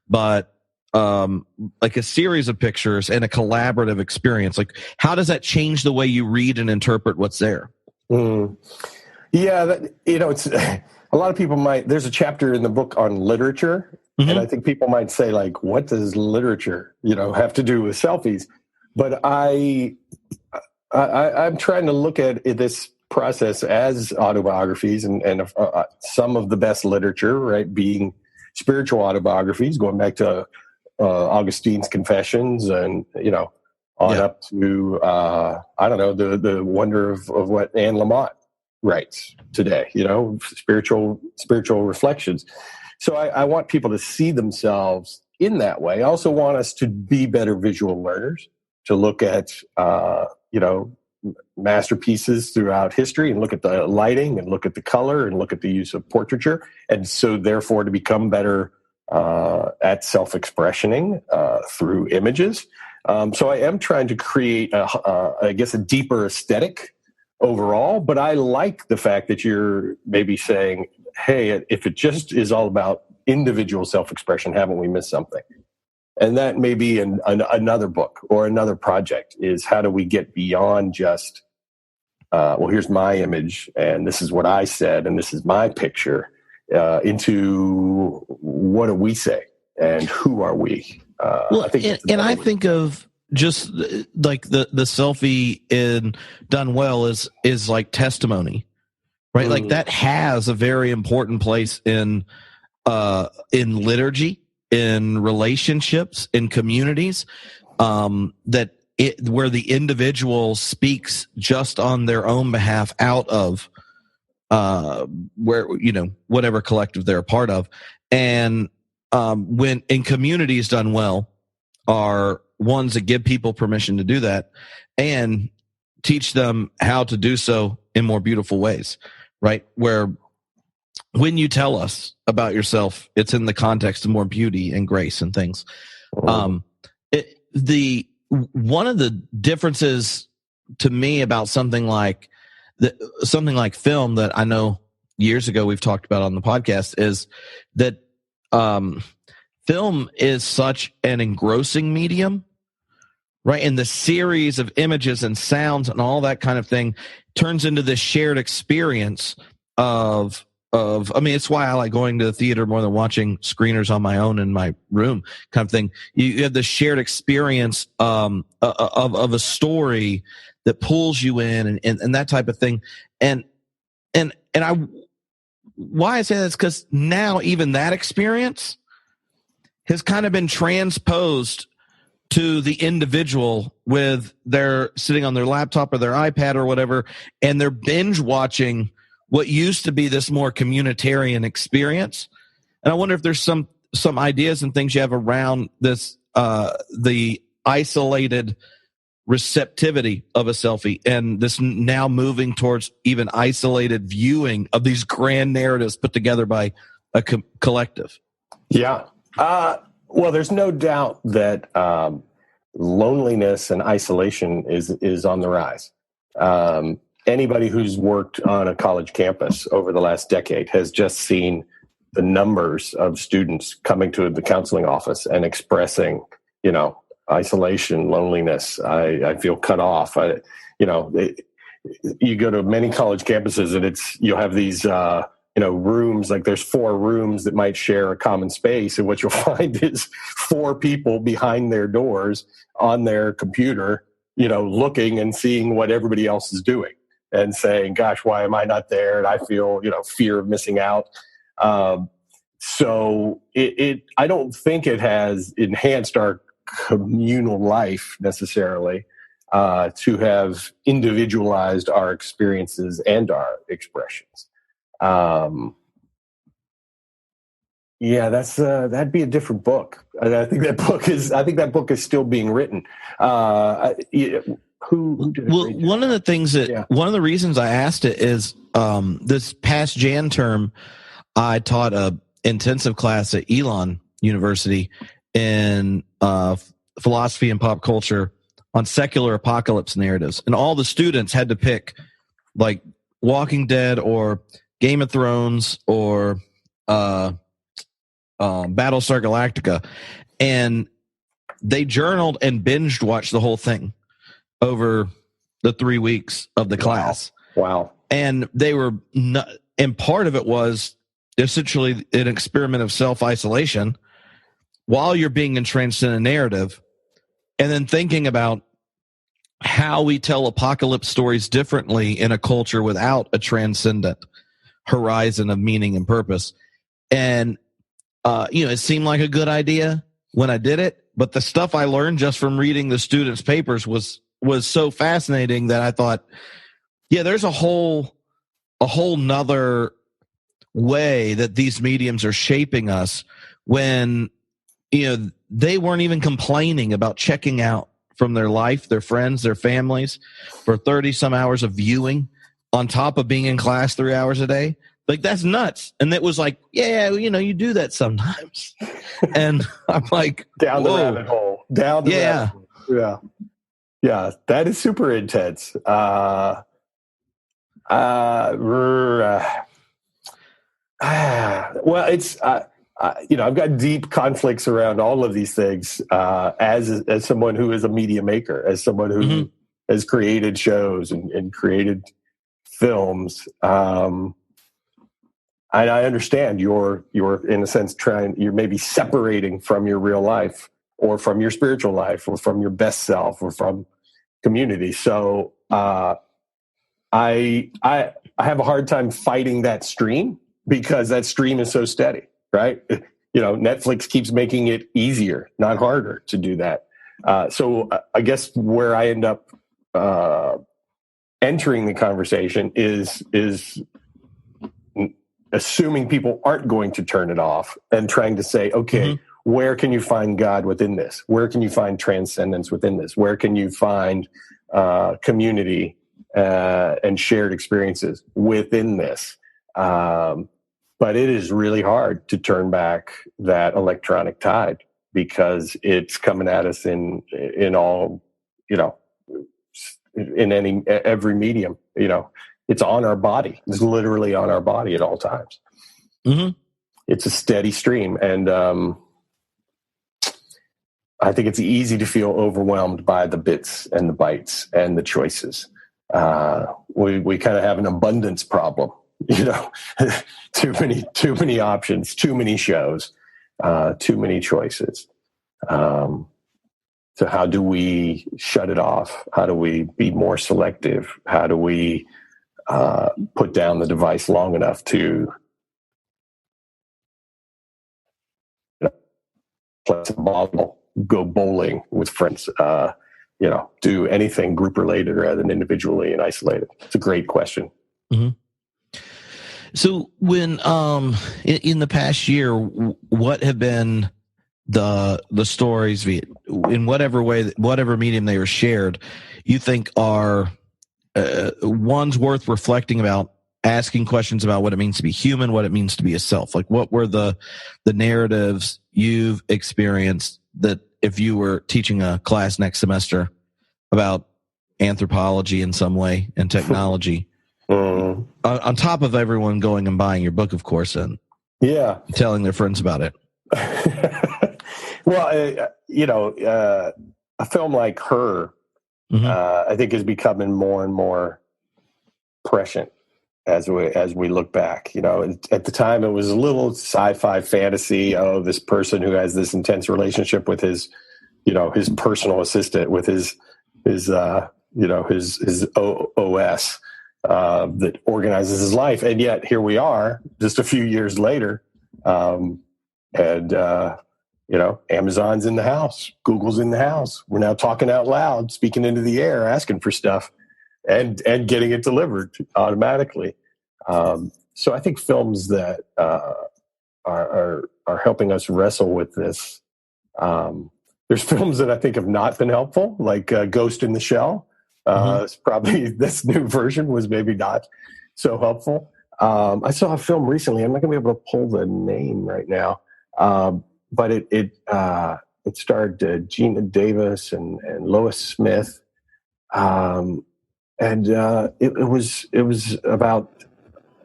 but like a series of pictures and a collaborative experience. Like, how does that change the way you read and interpret what's there? Yeah, it's a lot of people there's a chapter in the book on literature, and I think people might say, like, what does literature, have to do with selfies? But I'm trying to look at this process as autobiographies and some of the best literature, right, being spiritual autobiographies, going back to Augustine's Confessions and, up to, the wonder of what Anne Lamott writes today, spiritual reflections. So I want people to see themselves in that way. I also want us to be better visual learners, to look at, masterpieces throughout history and look at the lighting and look at the color and look at the use of portraiture. And so therefore to become better at self-expressioning through images. So I am trying to create, a deeper aesthetic overall, but I like the fact that you're maybe saying, hey, if it just is all about individual self-expression, haven't we missed something? And that may be another book or another project, is how do we get beyond just, here's my image and this is what I said and this is my picture, into what do we say and who are we? I think of just like the selfie in done well is like testimony, right? Like that has a very important place in liturgy, in relationships, in communities, where the individual speaks just on their own behalf out of whatever collective they're a part of. And when in communities done well are ones that give people permission to do that and teach them how to do so in more beautiful ways, right? Where when you tell us about yourself, it's in the context of more beauty and grace and things. One of the differences to me about something like film that I know years ago we've talked about on the podcast is that film is such an engrossing medium, right? And the series of images and sounds and all that kind of thing turns into this shared experience of I mean, it's why I like going to the theater more than watching screeners on my own in my room kind of thing. You have the shared experience of a story that pulls you in and that type of thing. And why I say that is because now even that experience has kind of been transposed to the individual with their sitting on their laptop or their iPad or whatever, and they're binge watching what used to be this more communitarian experience. And I wonder if there's some ideas and things you have around this, the isolated receptivity of a selfie and this now moving towards even isolated viewing of these grand narratives put together by a collective. Yeah. Well, there's no doubt that loneliness and isolation is on the rise. Anybody who's worked on a college campus over the last decade has just seen the numbers of students coming to the counseling office and expressing, isolation, loneliness. I feel cut off. You go to many college campuses and you'll have these, rooms, like there's 4 rooms that might share a common space. And what you'll find is 4 people behind their doors on their computer, looking and seeing what everybody else is doing and saying, gosh, why am I not there? And I feel, fear of missing out. So I don't think it has enhanced our communal life necessarily to have individualized our experiences and our expressions. That'd be a different book. I think that book is still being written. Who did it? Well, one of the things one of the reasons I asked it is this past Jan term, I taught a intensive class at Elon University in philosophy and pop culture on secular apocalypse narratives, and all the students had to pick like Walking Dead or Game of Thrones or Battlestar Galactica, and they journaled and binged watched the whole thing over the 3 weeks of the class. Wow. And they were not, and part of it was essentially an experiment of self-isolation while you're being entranced in a narrative, and then thinking about how we tell apocalypse stories differently in a culture without a transcendent horizon of meaning and purpose. And, it seemed like a good idea when I did it, but the stuff I learned just from reading the students' papers was so fascinating that I thought, yeah, there's a whole nother way that these mediums are shaping us when, they weren't even complaining about checking out from their life, their friends, their families for 30 some hours of viewing on top of being in class 3 hours a day. Like, that's nuts. And it was like, yeah, you do that sometimes. And I'm like, down the rabbit hole. Down the rabbit hole. Yeah. Yeah, that is super intense. Well, it's I've got deep conflicts around all of these things as someone who is a media maker, as someone who has created shows and created films. I understand you're in a sense you're maybe separating from your real life or from your spiritual life or from your best self or from community. So I have a hard time fighting that stream because that stream is so steady, right? Netflix keeps making it easier, not harder to do that. So I guess where I end up entering the conversation is assuming people aren't going to turn it off and trying to say, okay, where can you find God within this? Where can you find transcendence within this? Where can you find community and shared experiences within this? But it is really hard to turn back that electronic tide because it's coming at us in all, in every medium. It's on our body. It's literally on our body at all times. Mm-hmm. It's a steady stream, and I think it's easy to feel overwhelmed by the bits and the bytes and the choices. We kind of have an abundance problem, too many options, too many shows, too many choices. So how do we shut it off? How do we be more selective? How do we put down the device long enough to play some ball, go bowling with friends, do anything group related rather than individually and isolated? It's a great question. Mm-hmm. So when in the past year, what have been the stories in whatever way, whatever medium they were shared, you think are ones worth reflecting about, asking questions about what it means to be human, what it means to be a self? Like, what were the narratives you've experienced that if you were teaching a class next semester about anthropology in some way and technology, on top of everyone going and buying your book, of course, and telling their friends about it? Well, a film like Her, I think is becoming more and more prescient as we look back. At the time, it was a little sci-fi fantasy. Oh, this person who has this intense relationship with his personal assistant, with his OS that organizes his life, and yet here we are, just a few years later, Amazon's in the house, Google's in the house. We're now talking out loud, speaking into the air, asking for stuff, and getting it delivered automatically. So I think films that are helping us wrestle with this. There's films that I think have not been helpful, like Ghost in the Shell. It's probably this new version was maybe not so helpful. I saw a film recently. I'm not going to be able to pull the name right now, but it starred Gina Davis and Lois Smith, and it was about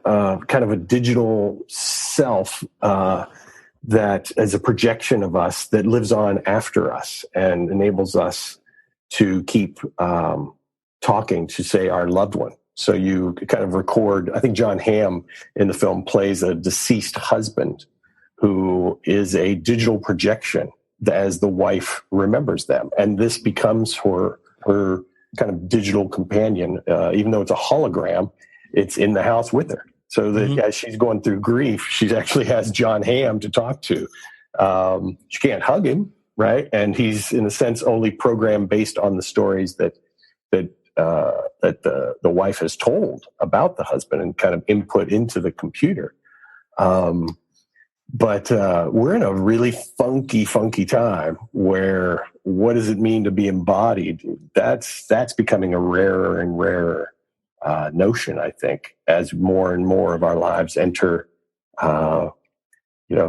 kind of a digital self that is a projection of us that lives on after us and enables us to keep talking to, say, our loved one. So you kind of record, I think John Hamm in the film plays a deceased husband who is a digital projection as the wife remembers them. And this becomes her kind of digital companion. Even though it's a hologram, it's in the house with her. So that as she's going through grief, she actually has John Hamm to talk to. She can't hug him, right? And he's, in a sense, only programmed based on the stories that the wife has told about the husband and kind of input into the computer. But we're in a really funky time where what does it mean to be embodied? That's becoming a rarer and rarer notion, I think, as more and more of our lives enter,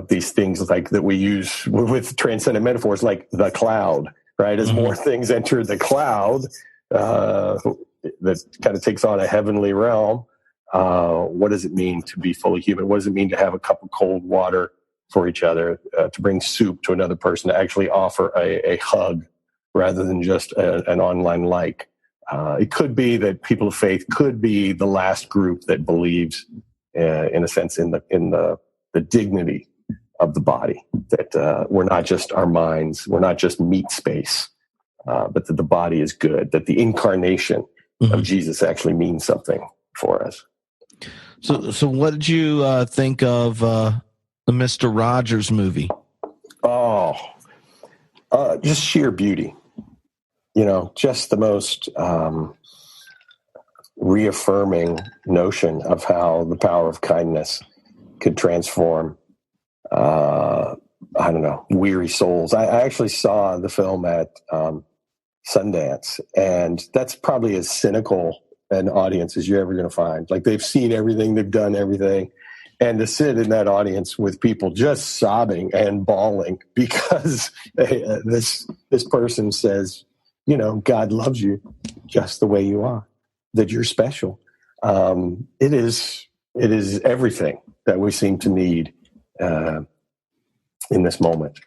these things like that we use with transcendent metaphors, like the cloud, right? As more things enter the cloud, that kind of takes on a heavenly realm. What does it mean to be fully human? What does it mean to have a cup of cold water for each other, to bring soup to another person, to actually offer a hug rather than just an online like? It could be that people of faith could be the last group that believes, in a sense, in the dignity of the body, that we're not just our minds, we're not just meat space, but that the body is good, that the incarnation of Jesus actually means something for us. So what did you think of the Mr. Rogers movie? Oh, just sheer beauty. Just the most reaffirming notion of how the power of kindness could transform, weary souls. I actually saw the film at Sundance, and that's probably as cynical an audience as you're ever going to find. Like, they've seen everything, they've done everything, and to sit in that audience with people just sobbing and bawling because this person says, God loves you just the way you are, that you're special. It is everything that we seem to need in this moment.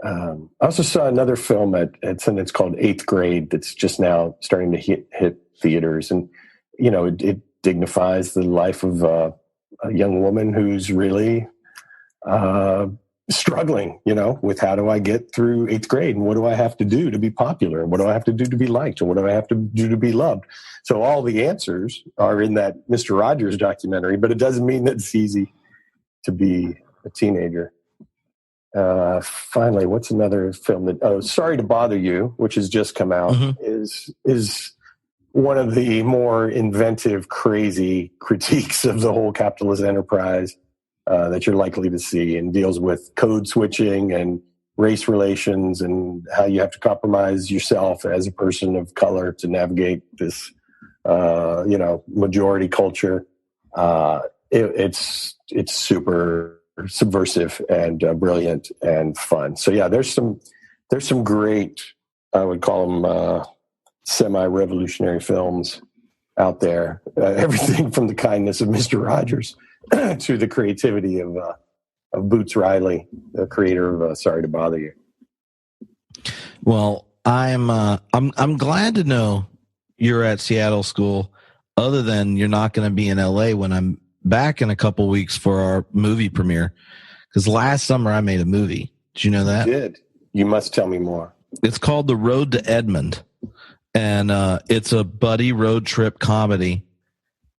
I also saw another film it's called Eighth Grade that's just now starting to hit theaters, and it dignifies the life of a young woman who's really struggling, with how do I get through eighth grade, and what do I have to do to be popular, and what do I have to do to be liked, and what do I have to do to be loved? So all the answers are in that Mr. Rogers documentary, but it doesn't mean that it's easy to be a teenager. Finally, what's another film Sorry to Bother You, which has just come out, is one of the more inventive, crazy critiques of the whole capitalist enterprise that you're likely to see, and deals with code switching and race relations and how you have to compromise yourself as a person of color to navigate this, majority culture. It's super subversive and brilliant and fun. So yeah, there's some great, I would call them semi-revolutionary films out there. Everything from the kindness of Mr. Rogers to the creativity of Boots Riley, the creator of Sorry to Bother You. Well, I'm glad to know you're at Seattle School. Other than you're not going to be in LA when I'm back in a couple weeks for our movie premiere. Because last summer I made a movie. Did you know that? You did. You must tell me more. It's called The Road to Edmond. And it's a buddy road trip comedy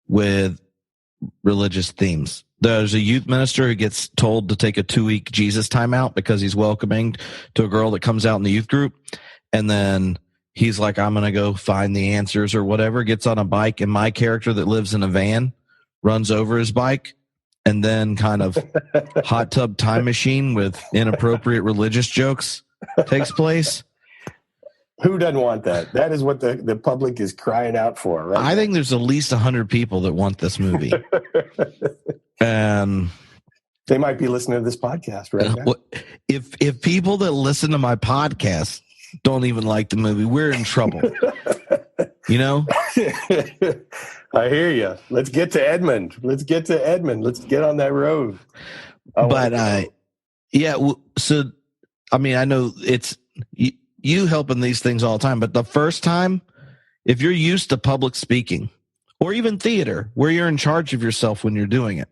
with religious themes. There's a youth minister who gets told to take a 2-week Jesus timeout because he's welcoming to a girl that comes out in the youth group. And then he's like, I'm going to go find the answers or whatever, gets on a bike. And my character that lives in a van runs over his bike, and then kind of hot tub time machine with inappropriate religious jokes takes place. Who doesn't want that? That is what the public is crying out for, right? I think there's at least 100 people that want this movie. And they might be listening to this podcast right now. If people that listen to my podcast don't even like the movie, we're in trouble. I hear you. Let's get to Edmond. Let's get on that road. So, I mean, I know it's you helping these things all the time, but the first time, if you're used to public speaking or even theater where you're in charge of yourself when you're doing it,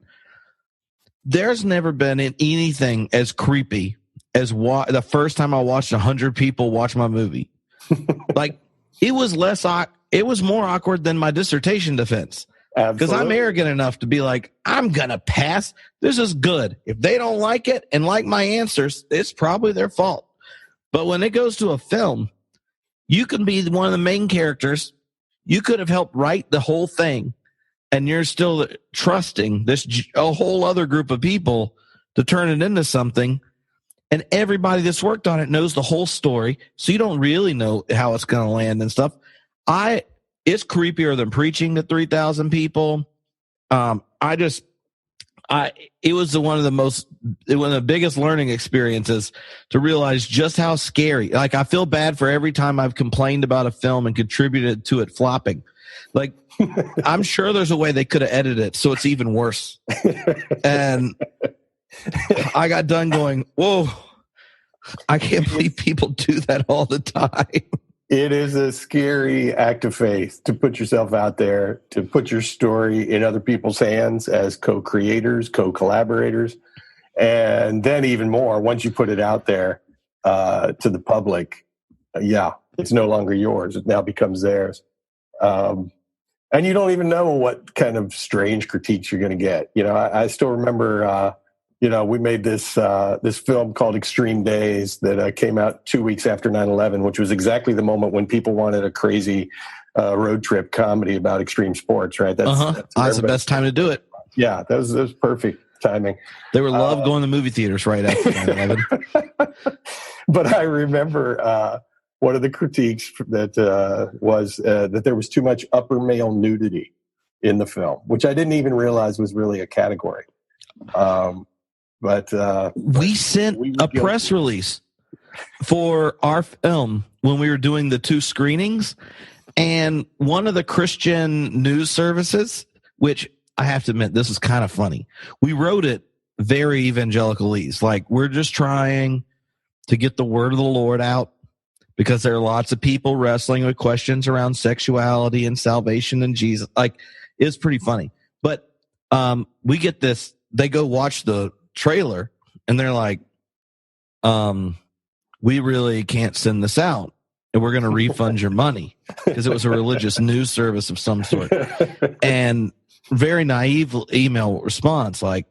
there's never been anything as creepy as the first time I watched 100 people watch my movie. Like, it was more awkward than my dissertation defense. Because I'm arrogant enough to be like, I'm going to pass. This is good. If they don't like it and like my answers, it's probably their fault. But when it goes to a film, you can be one of the main characters. You could have helped write the whole thing, and you're still trusting a whole other group of people to turn it into something. And everybody that's worked on it knows the whole story, so you don't really know how it's going to land and stuff. It's creepier than preaching to 3,000 people. It was one of the biggest learning experiences to realize just how scary. Like, I feel bad for every time I've complained about a film and contributed to it flopping. Like, I'm sure there's a way they could have edited it so it's even worse. And I got done going, whoa, I can't believe people do that all the time. It is a scary act of faith to put yourself out there, to put your story in other people's hands as co-creators, co-collaborators. And then even more, once you put it out there to the public, it's no longer yours. It now becomes theirs. And you don't even know what kind of strange critiques you're going to get. I still remember, we made this film called Extreme Days that came out 2 weeks after 9/11, which was exactly the moment when people wanted a crazy road trip comedy about extreme sports, right? That's the best time to do it. Yeah, that was perfect timing. They were going to movie theaters right after 9/11. But I remember one of the critiques that was that there was too much upper male nudity in the film, which I didn't even realize was really a category. We sent a press release for our film when we were doing the 2 screenings, and one of the Christian news services, which I have to admit, this is kind of funny. We wrote it very evangelicalese, like we're just trying to get the word of the Lord out because there are lots of people wrestling with questions around sexuality and salvation and Jesus. Like, it's pretty funny. But we get this, they go watch the trailer and they're like, we really can't send this out and we're going to refund your money, because it was a religious news service of some sort. And very naive email response like,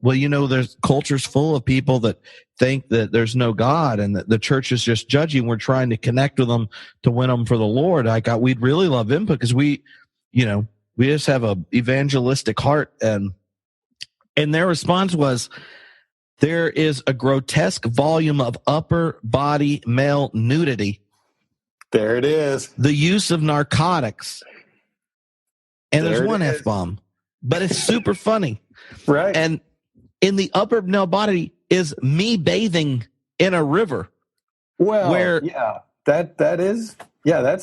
well, you know, there's culture's full of people that think that there's no God and that the church is just judging. We're trying to connect with them to win them for the Lord. We'd really love input because we just have a evangelistic heart. And their response was, there is a grotesque volume of upper body male nudity. There it is. The use of narcotics. And there's one F-bomb, but it's super funny. Right. And in the upper male body is me bathing in a river. Well, that's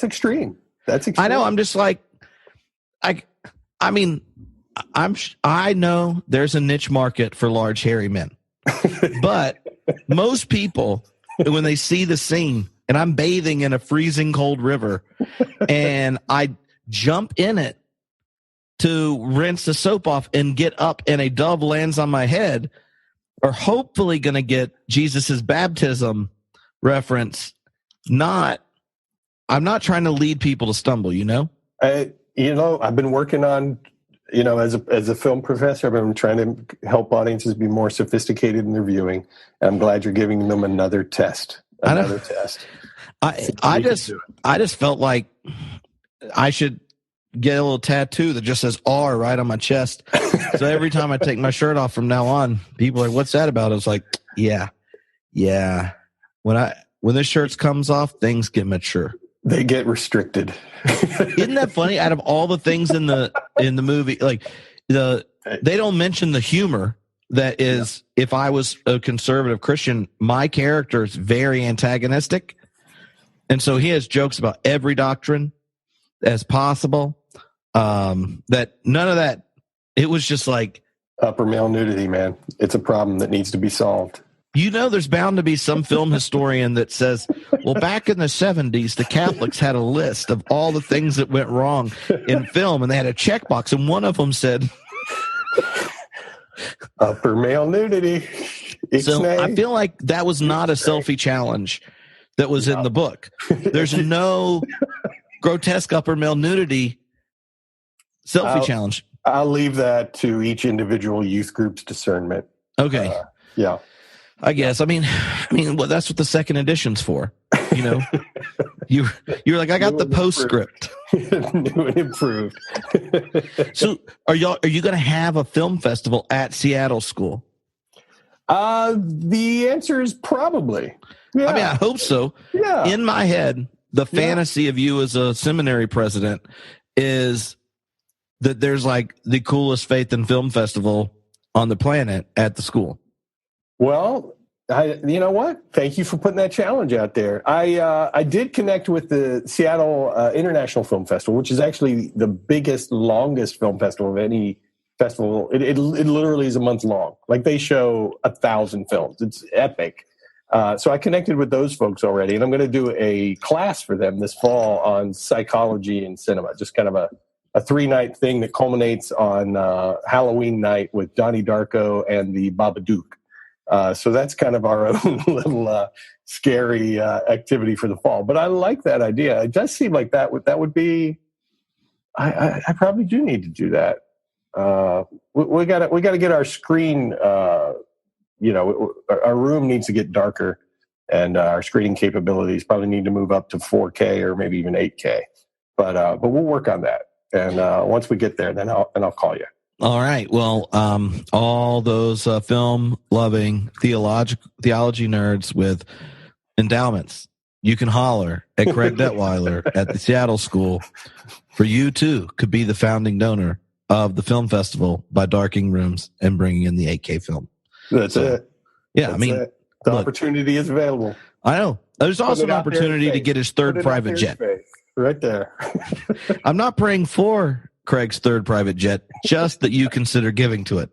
extreme. That's extreme. I know. I'm just like, I know there's a niche market for large hairy men, but most people, when they see the scene and I'm bathing in a freezing cold river and I jump in it to rinse the soap off and get up and a dove lands on my head, are hopefully going to get Jesus's baptism reference. I'm not trying to lead people to stumble, you know? I've been working on, as a film professor, I've been trying to help audiences be more sophisticated in their viewing. And I'm glad you're giving them another test. I just felt like I should get a little tattoo that just says R right on my chest. So every time I take my shirt off from now on, people are like, what's that about? I was like, yeah. When this shirt comes off, things get mature. They get restricted. Isn't that funny? Out of all the things in the movie, like they don't mention the humor that is, if I was a conservative Christian, my character is very antagonistic. And so he has jokes about every doctrine as possible. That none of that, it was just like upper male nudity, man. It's a problem that needs to be solved. There's bound to be some film historian that says, well, back in the 70s, the Catholics had a list of all the things that went wrong in film, and they had a checkbox, and one of them said upper male nudity. So I feel like that was not a selfie challenge that was in the book. There's no grotesque upper male nudity selfie challenge. I'll leave that to each individual youth group's discernment. Okay. Yeah. I guess. I mean, well, that's what the second edition's for. You're like, I got the postscript. New and improved. So, are you going to have a film festival at Seattle School? The answer is probably. Yeah. I mean, I hope so. Yeah. In my head, the fantasy of you as a seminary president is that there's like the coolest faith and film festival on the planet at the school. Well, you know what? Thank you for putting that challenge out there. I did connect with the Seattle International Film Festival, which is actually the biggest, longest film festival of any festival. It literally is a month long. Like, they show 1,000 films. It's epic. So I connected with those folks already, and I'm going to do a class for them this fall on psychology and cinema, just kind of a 3-night thing that culminates on Halloween night with Donnie Darko and the Babadook. So that's kind of our own little scary activity for the fall. But I like that idea. It does seem like that would be. I probably do need to do that. We got to get our screen. Our room needs to get darker, and our screening capabilities probably need to move up to 4K or maybe even 8K. But we'll work on that. And once we get there, then I'll call you. All right. Well, all those film-loving theology nerds with endowments, you can holler at Craig Detweiler at the Seattle School, for you too could be the founding donor of the film festival by darking rooms and bringing in the 8K film. That's it. Yeah, That's I mean, it. The opportunity is available. I know. There's also an opportunity to get his third private jet. Right there. I'm not praying for Craig's third private jet, just that you consider giving to it.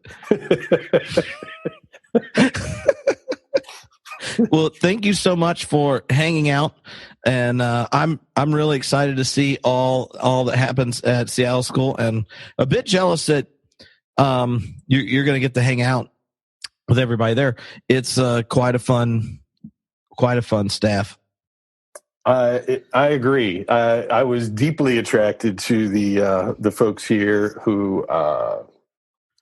Well, thank you so much for hanging out, and I'm really excited to see all that happens at Seattle School, and a bit jealous that you're going to get to hang out with everybody there. It's quite a fun staff. I agree. I was deeply attracted to the folks here who I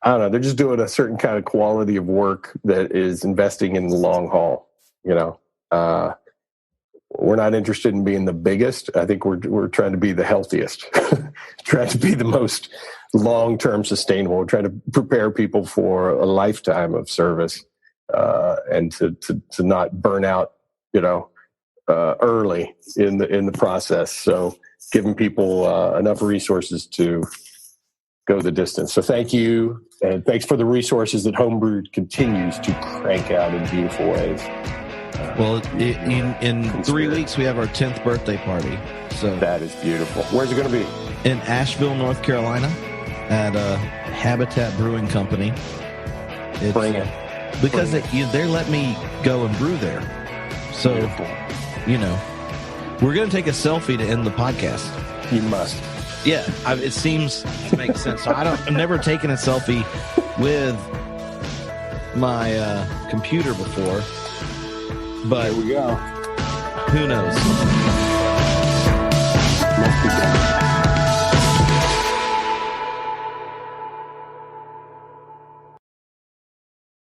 don't know. They're just doing a certain kind of quality of work that is investing in the long haul. You know, we're not interested in being the biggest. I think we're trying to be the healthiest, trying to be the most long-term sustainable. We're trying to prepare people for a lifetime of service and to not burn out, early in the process. So giving people enough resources to go the distance. So thank you. And thanks for the resources that Homebrewed continues to crank out in beautiful ways. Well, in 3 weeks, we have our 10th birthday party. So that is beautiful. Where's it going to be? In Asheville, North Carolina, at Habitat Brewing Company. Bring it. Because they let me go and brew there. So, beautiful. We're going to take a selfie to end the podcast. You must. Yeah, it seems to make sense. So I've never taken a selfie with my computer before. But there we go. Who knows? Must be done.